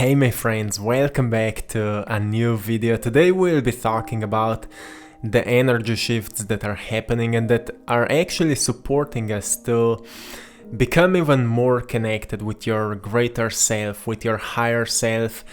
Hey my friends, welcome back to a new video. Today we'll be talking about the energy shifts that are happening and that are actually supporting us to become even more connected with your greater self, with your higher self.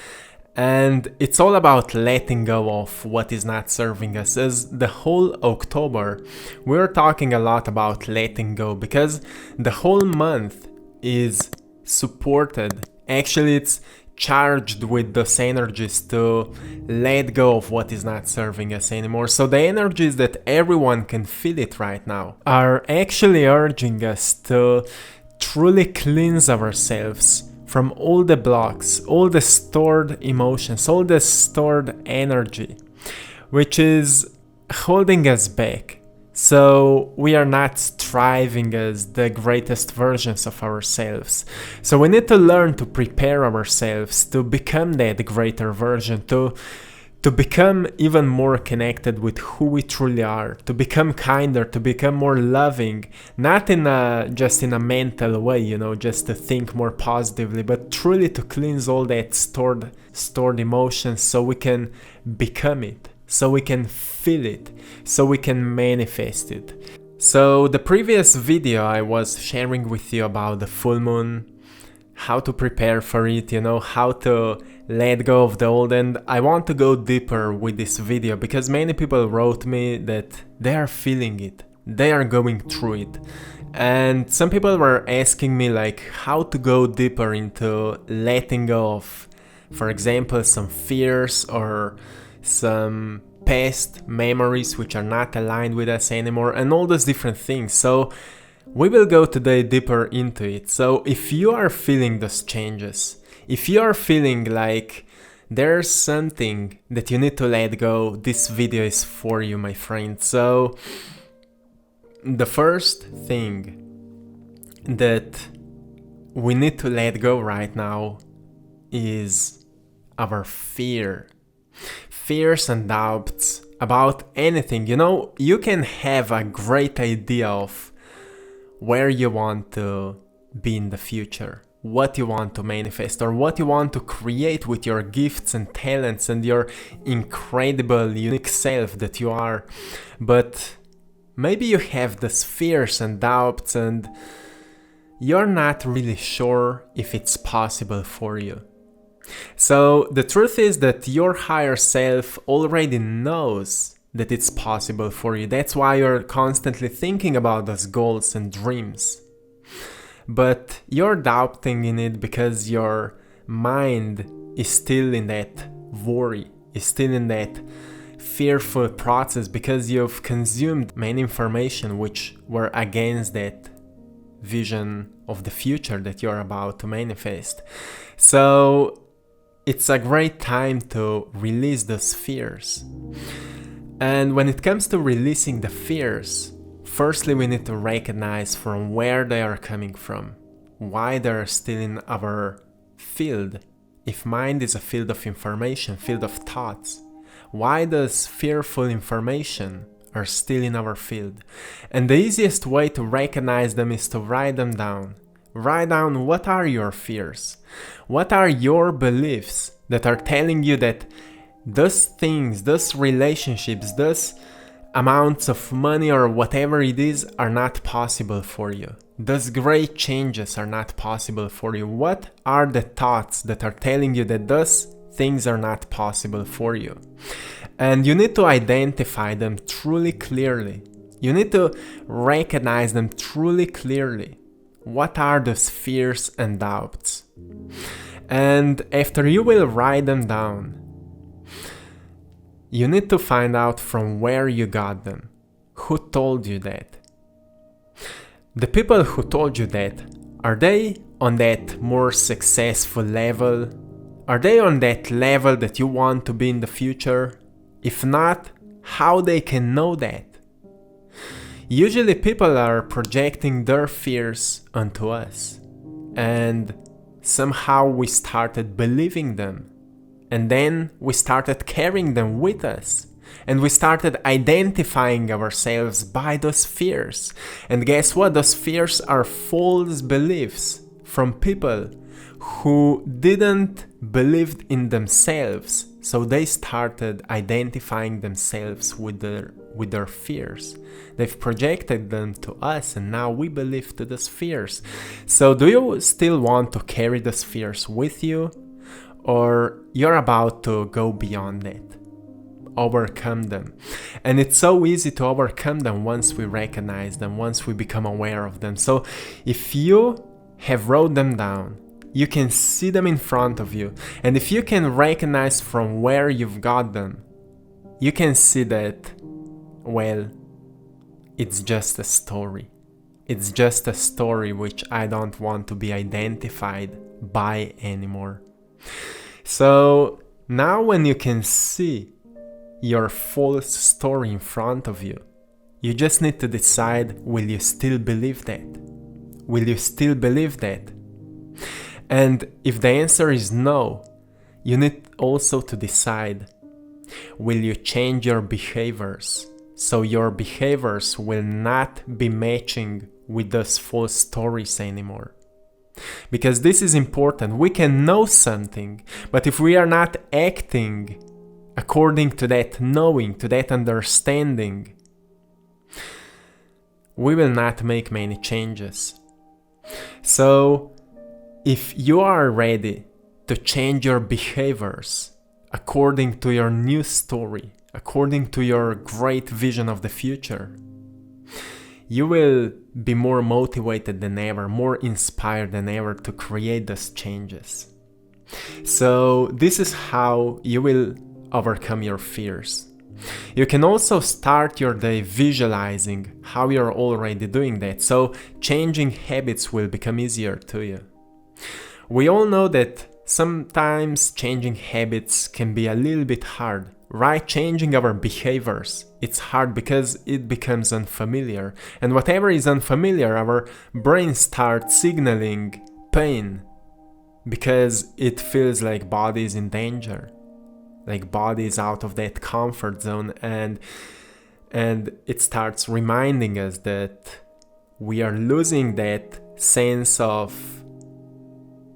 And it's all about letting go of what is not serving us. As the whole October, we're talking a lot about letting go because the whole month is supported. Actually, it's charged with those energies to let go of what is not serving us anymore. So the energies that everyone can feel it right now are actually urging us to truly cleanse ourselves from all the blocks, all the stored emotions, all the stored energy, which is holding us back. So we are not striving as the greatest versions of ourselves. So we need to learn to prepare ourselves to become that greater version, to become even more connected with who we truly are, to become kinder, to become more loving, not in just in a mental way, just to think more positively, but truly to cleanse all that stored emotions so we can become it. So we can feel it, so we can manifest it. So the previous video I was sharing with you about the full moon, how to prepare for it, how to let go of the old, and I want to go deeper with this video because many people wrote me that they are feeling it, they are going through it. And some people were asking me like how to go deeper into letting go of, for example, some fears or some past memories which are not aligned with us anymore and all those different things. So we will go today deeper into it. So if you are feeling those changes, if you are feeling like there's something that you need to let go, this video is for you, my friend. So the first thing that we need to let go right now is our fears and doubts about anything. You can have a great idea of where you want to be in the future, what you want to manifest, or what you want to create with your gifts and talents and your incredible, unique self that you are. But maybe you have these fears and doubts and you're not really sure if it's possible for you. So the truth is that your higher self already knows that it's possible for you. That's why you're constantly thinking about those goals and dreams. But you're doubting in it because your mind is still in that worry, is still in that fearful process because you've consumed many information which were against that vision of the future that you're about to manifest. So it's a great time to release those fears. And when it comes to releasing the fears, firstly we need to recognize from where they are coming from, why they are still in our field. If mind is a field of information, field of thoughts, why does fearful information are still in our field? And the easiest way to recognize them is to write them down. Write down what are your fears, what are your beliefs that are telling you that those things, those relationships, those amounts of money or whatever it is are not possible for you. Those great changes are not possible for you. What are the thoughts that are telling you that those things are not possible for you? And you need to identify them truly clearly. You need to recognize them truly clearly. What are those fears and doubts? And after you will write them down, you need to find out from where you got them. Who told you that? The people who told you that, are they on that more successful level? Are they on that level that you want to be in the future? If not, how they can know that? Usually people are projecting their fears onto us, and somehow we started believing them, and then we started carrying them with us, and we started identifying ourselves by those fears. And guess what? Those fears are false beliefs from people who didn't believe in themselves, so they started identifying themselves with their fears. They've projected them to us, and now we believe to those fears. So do you still want to carry those fears with you, or you're about to go beyond that? Overcome them. And it's so easy to overcome them once we recognize them, once we become aware of them. So if you have wrote them down, you can see them in front of you, and if you can recognize from where you've got them, you can see that, well, it's just a story. It's just a story which I don't want to be identified by anymore. So now when you can see your false story in front of you, you just need to decide, will you still believe that? Will you still believe that? And if the answer is no, you need also to decide, will you change your behaviors so your behaviors will not be matching with those false stories anymore? Because this is important. We can know something, but if we are not acting according to that knowing, to that understanding, we will not make many changes. So, if you are ready to change your behaviors according to your new story, according to your great vision of the future, you will be more motivated than ever, more inspired than ever to create those changes. So, this is how you will overcome your fears. You can also start your day visualizing how you're already doing that, so changing habits will become easier to you. We all know that sometimes changing habits can be a little bit hard, right? Changing our behaviors, it's hard because it becomes unfamiliar, and whatever is unfamiliar, our brain starts signaling pain because it feels like body is in danger. Like body is out of that comfort zone, and it starts reminding us that we are losing that sense of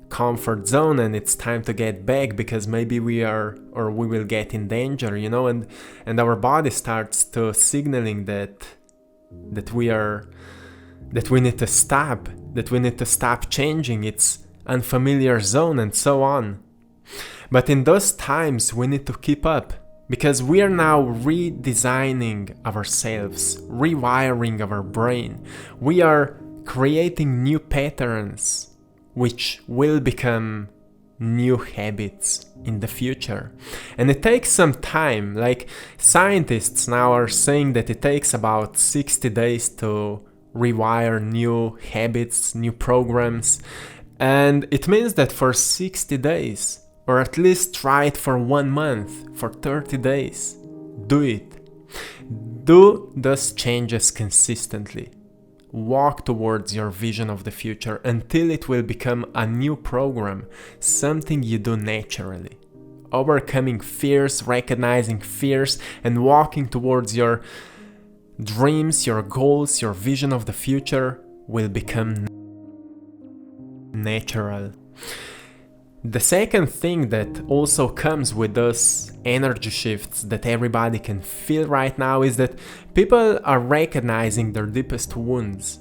comfort zone, and it's time to get back because maybe we will get in danger, and our body starts to signaling that we need to stop changing. It's unfamiliar zone and so on. But in those times, we need to keep up, because we are now redesigning ourselves, rewiring our brain. We are creating new patterns, which will become new habits in the future. And it takes some time. Like scientists now are saying that it takes about 60 days to rewire new habits, new programs. And it means that for 60 days, or at least try it for 1 month, for 30 days. Do it. Do those changes consistently. Walk towards your vision of the future until it will become a new program, something you do naturally. Overcoming fears, recognizing fears, and walking towards your dreams, your goals, your vision of the future will become natural. The second thing that also comes with those energy shifts that everybody can feel right now is that people are recognizing their deepest wounds.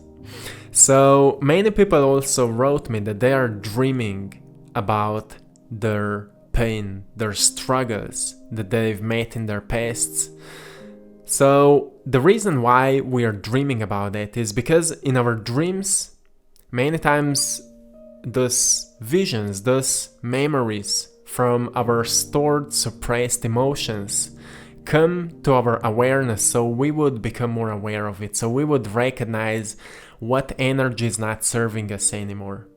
So many people also wrote me that they are dreaming about their pain, their struggles that they've met in their pasts. So the reason why we are dreaming about it is because in our dreams, many times those visions, those memories from our stored, suppressed emotions come to our awareness, so we would become more aware of it, so we would recognize what energy is not serving us anymore.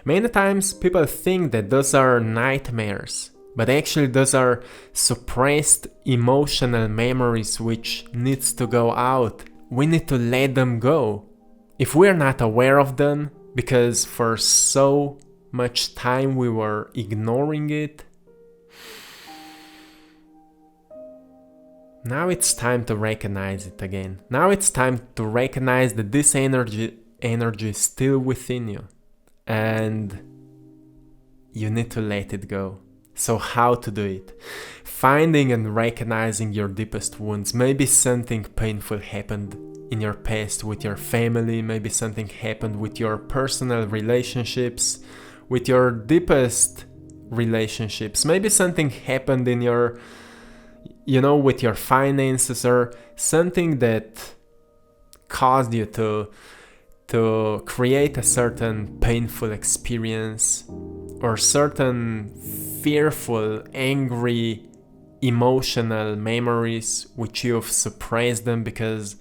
Many times people think that those are nightmares, but actually those are suppressed emotional memories which needs to go out. We need to let them go. If we're not aware of them, because for so much time we were ignoring it, now it's time to recognize it again. Now it's time to recognize that this energy is still within you, and you need to let it go. So how to do it? Finding and recognizing your deepest wounds. Maybe something painful happened in your past with your family, maybe something happened with your personal relationships, with your deepest relationships. Maybe something happened in your, with your finances, or something that caused you to create a certain painful experience, or certain fearful, angry, emotional memories which you've suppressed them because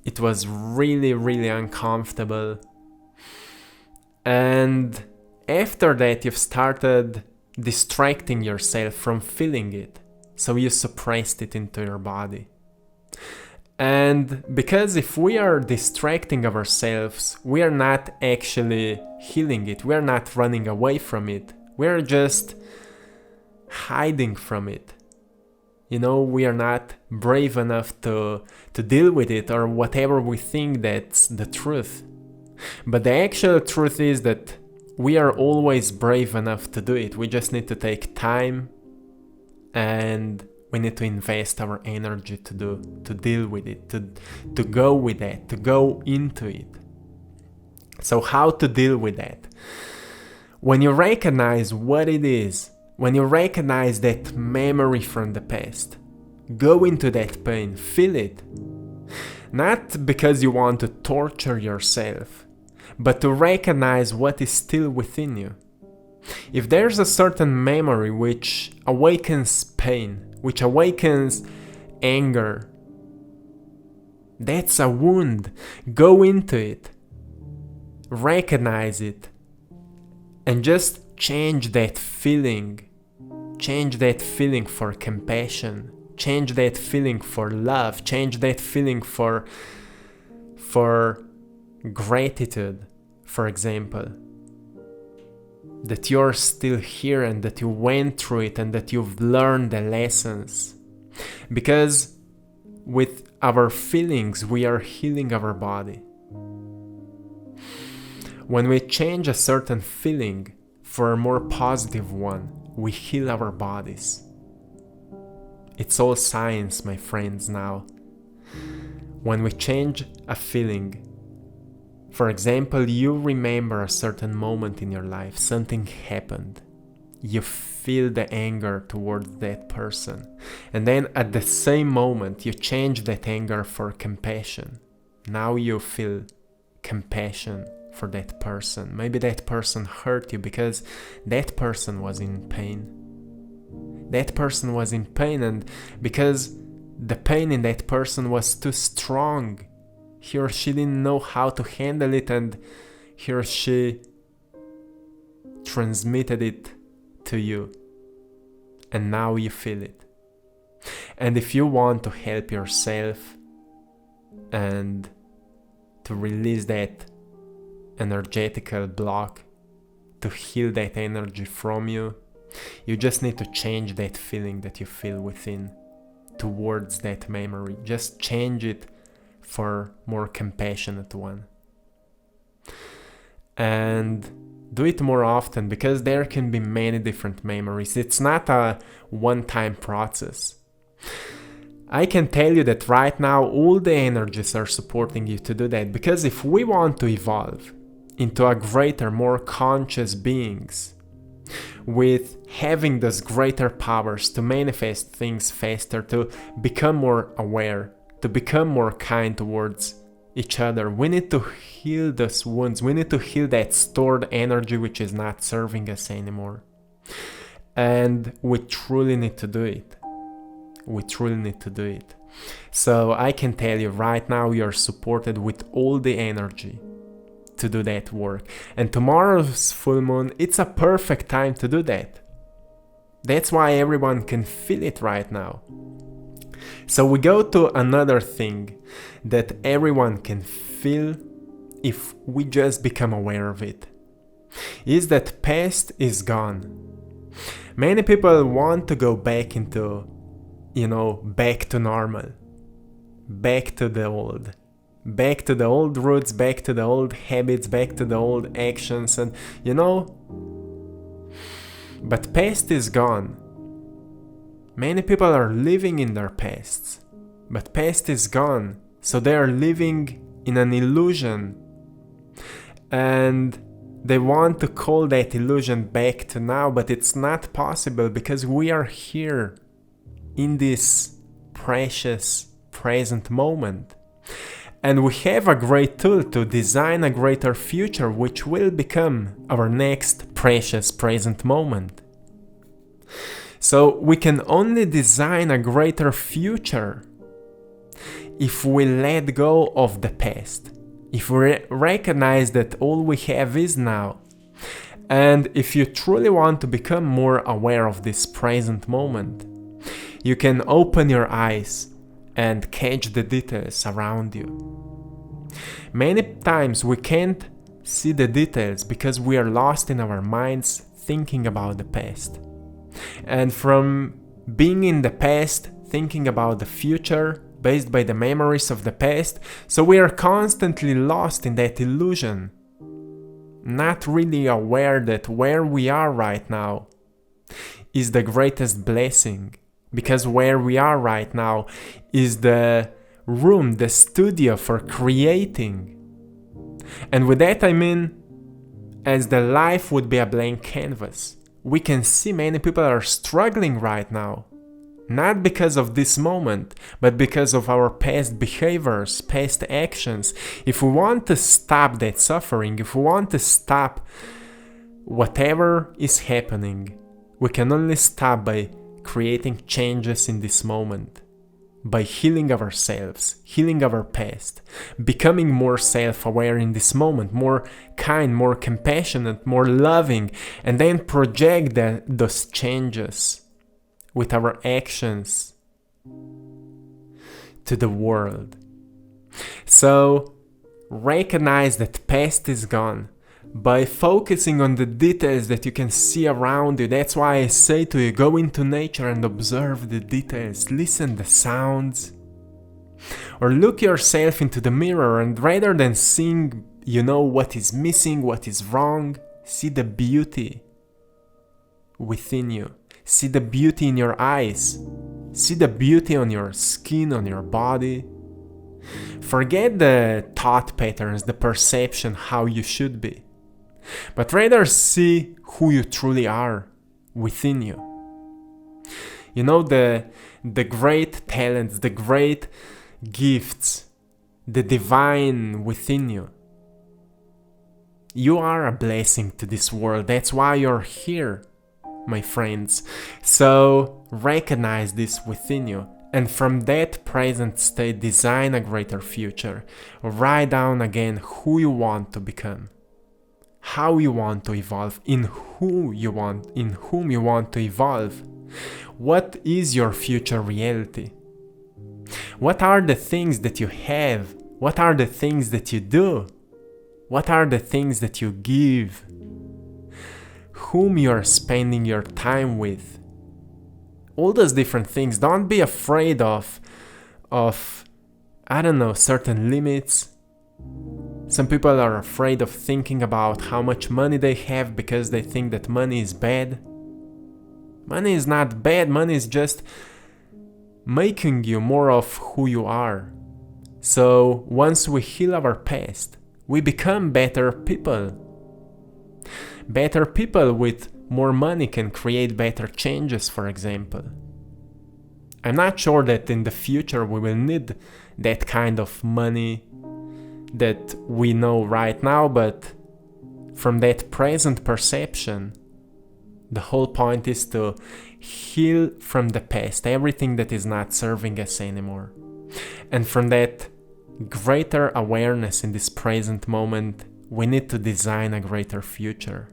it was really, really uncomfortable. And after that, you've started distracting yourself from feeling it. So you suppressed it into your body. And because if we are distracting ourselves, we are not actually healing it. We are not running away from it. We are just hiding from it. We are not brave enough to deal with it, or whatever we think that's the truth. But the actual truth is that we are always brave enough to do it. We just need to take time, and we need to invest our energy to deal with it, to go with that, to go into it. So how to deal with that? When you recognize what it is, when you recognize that memory from the past, go into that pain, feel it. Not because you want to torture yourself, but to recognize what is still within you. If there's a certain memory which awakens pain, which awakens anger, that's a wound. Go into it, recognize it, and just change that feeling. Change that feeling for compassion. Change that feeling for love. Change that feeling for gratitude, for example. That you're still here and that you went through it and that you've learned the lessons. Because with our feelings, we are healing our body. When we change a certain feeling for a more positive one, we heal our bodies. It's all science, my friends, now. When we change a feeling, for example, you remember a certain moment in your life, something happened. You feel the anger towards that person. And then at the same moment, you change that anger for compassion. Now you feel compassion for that person. Maybe that person hurt you because that person was in pain. That person was in pain, and because the pain in that person was too strong, he or she didn't know how to handle it, and he or she transmitted it to you. And now you feel it. And if you want to help yourself and to release that energetical block, to heal that energy from you, you just need to change that feeling that you feel within towards that memory. Just change it for more compassionate one. And do it more often, because there can be many different memories. It's not a one-time process. I can tell you that right now all the energies are supporting you to do that, because if we want to evolve into a greater, more conscious beings, with having those greater powers to manifest things faster, to become more aware, to become more kind towards each other, we need to heal those wounds. We need to heal that stored energy which is not serving us anymore. And we truly need to do it. We truly need to do it. So I can tell you right now, you're supported with all the energy to do that work. And tomorrow's full moon, it's a perfect time to do that. That's why everyone can feel it right now. So we go to another thing that everyone can feel if we just become aware of it, is that past is gone. Many people want to go back into, back to normal, back to the old roots, back to the old habits, back to the old actions. And But past is gone. Many people are living in their pasts, but past is gone, so they are living in an illusion. And they want to call that illusion back to now, but it's not possible because we are here in this precious present moment. And we have a great tool to design a greater future, which will become our next precious present moment. So we can only design a greater future if we let go of the past, if we recognize that all we have is now. And if you truly want to become more aware of this present moment, you can open your eyes and catch the details around you. Many times we can't see the details because we are lost in our minds thinking about the past. And from being in the past, thinking about the future based by the memories of the past, so we are constantly lost in that illusion, not really aware that where we are right now is the greatest blessing. Because where we are right now is the room, the studio for creating. And with that I mean, as the life would be a blank canvas. We can see many people are struggling right now. Not because of this moment, but because of our past behaviors, past actions. If we want to stop that suffering, if we want to stop whatever is happening, we can only stop by creating changes in this moment, by healing ourselves, healing our past, becoming more self-aware in this moment, more kind, more compassionate, more loving, and then project those changes with our actions to the world. So recognize that past is gone. By focusing on the details that you can see around you. That's why I say to you, go into nature and observe the details, listen the sounds. Or look yourself into the mirror and rather than seeing, what is missing, what is wrong, see the beauty within you. See the beauty in your eyes. See the beauty on your skin, on your body. Forget the thought patterns, the perception, how you should be. But rather see who you truly are within you. The great talents, the great gifts, the divine within you. You are a blessing to this world. That's why you're here, my friends. So recognize this within you. And from that present state, design a greater future. Write down again who you want to become. How you want to evolve, in whom you want to evolve. What is your future reality? What are the things that you have? What are the things that you do? What are the things that you give? Whom you are spending your time with? All those different things. Don't be afraid of certain limits. Some people are afraid of thinking about how much money they have because they think that money is bad. Money is not bad, money is just making you more of who you are. So once we heal our past, we become better people. Better people with more money can create better changes, for example. I'm not sure that in the future we will need that kind of money that we know right now, but from that present perception, the whole point is to heal from the past, everything that is not serving us anymore. And from that greater awareness in this present moment, we need to design a greater future,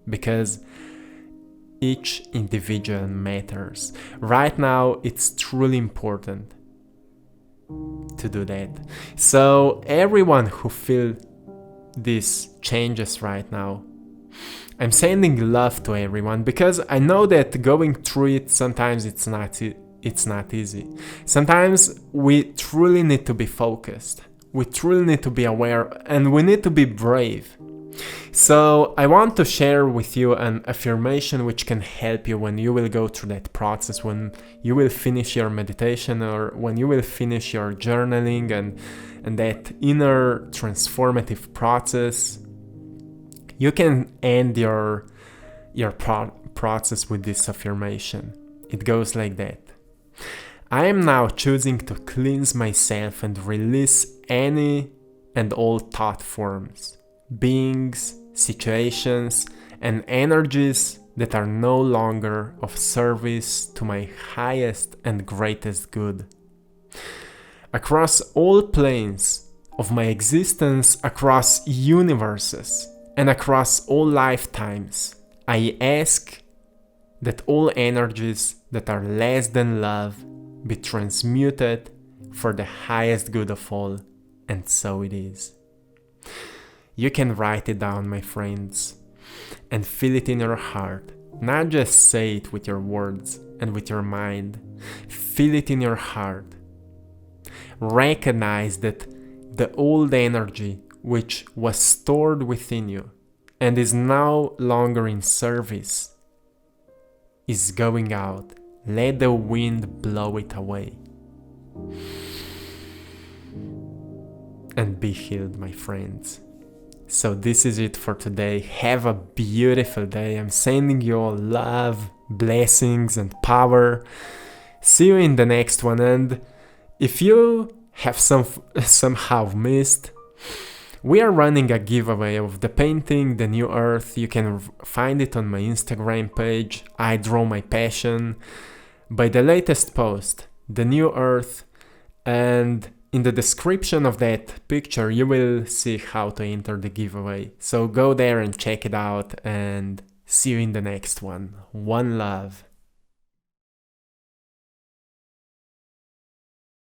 because each individual matters. Right now, it's truly important to do that. So everyone who feel these changes right now, I'm sending love to everyone, because I know that going through it, sometimes it's not easy. Sometimes we truly need to be focused. We truly need to be aware, and we need to be brave. So I want to share with you an affirmation which can help you when you will go through that process, when you will finish your meditation or when you will finish your journaling and that inner transformative process. You can end your process with this affirmation. It goes like that. I am now choosing to cleanse myself and release any and all thought forms, beings, situations, and energies that are no longer of service to my highest and greatest good. Across all planes of my existence, across universes, and across all lifetimes, I ask that all energies that are less than love be transmuted for the highest good of all, and so it is. You can write it down, my friends, and feel it in your heart. Not just say it with your words and with your mind. Feel it in your heart. Recognize that the old energy which was stored within you and is no longer in service is going out. Let the wind blow it away. And be healed, my friends. So this is it for today. Have a beautiful day. I'm sending you all love, blessings, and power. See you in the next one. And if you have somehow missed, we are running a giveaway of the painting, The New Earth. You can find it on my Instagram page, I Draw My Passion, by the latest post, The New Earth. And in the description of that picture, you will see how to enter the giveaway. So go there and check it out, and see you in the next one. One love.